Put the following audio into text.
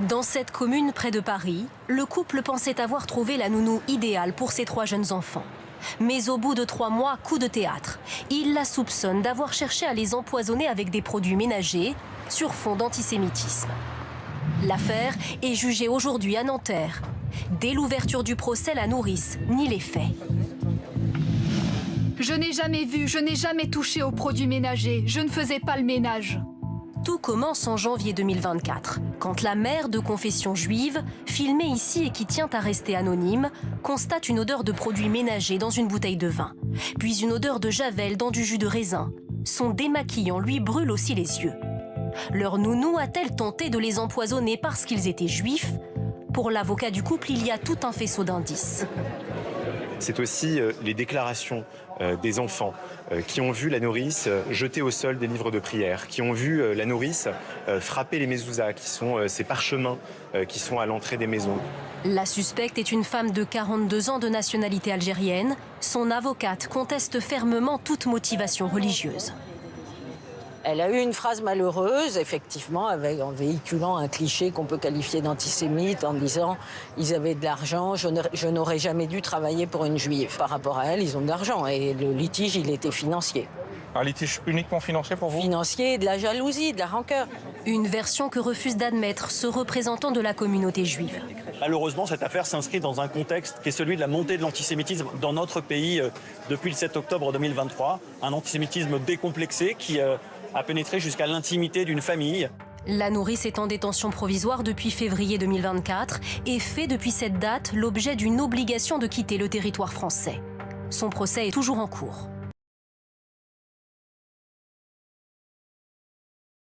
Dans cette commune près de Paris, le couple pensait avoir trouvé la nounou idéale pour ses 3 jeunes enfants. Mais au bout de 3 mois, coup de théâtre, il la soupçonne d'avoir cherché à les empoisonner avec des produits ménagers sur fond d'antisémitisme. L'affaire est jugée aujourd'hui à Nanterre. Dès l'ouverture du procès, la nourrice nie les faits. Je n'ai jamais vu, je n'ai jamais touché aux produits ménagers. Je ne faisais pas le ménage. Tout commence en janvier 2024, quand la mère de confession juive, filmée ici et qui tient à rester anonyme, constate une odeur de produits ménagers dans une bouteille de vin, puis une odeur de javel dans du jus de raisin. Son démaquillant lui brûle aussi les yeux. Leur nounou a-t-elle tenté de les empoisonner parce qu'ils étaient juifs? Pour l'avocat du couple, il y a tout un faisceau d'indices. C'est aussi les déclarations des enfants qui ont vu la nourrice jeter au sol des livres de prière, qui ont vu la nourrice frapper les mezouza, qui sont ces parchemins qui sont à l'entrée des maisons. La suspecte est une femme de 42 ans de nationalité algérienne. Son avocate conteste fermement toute motivation religieuse. Elle a eu une phrase malheureuse, effectivement, en véhiculant un cliché qu'on peut qualifier d'antisémite, en disant « ils avaient de l'argent, je n'aurais jamais dû travailler pour une juive ». Par rapport à elle, ils ont de l'argent et le litige, il était financier. Un litige uniquement financier pour vous? Financier, de la jalousie, de la rancœur. Une version que refuse d'admettre ce représentant de la communauté juive. Malheureusement, cette affaire s'inscrit dans un contexte qui est celui de la montée de l'antisémitisme dans notre pays depuis le 7 octobre 2023. Un antisémitisme décomplexé qui a pénétré jusqu'à l'intimité d'une famille. La nourrice est en détention provisoire depuis février 2024 et fait depuis cette date l'objet d'une obligation de quitter le territoire français. Son procès est toujours en cours.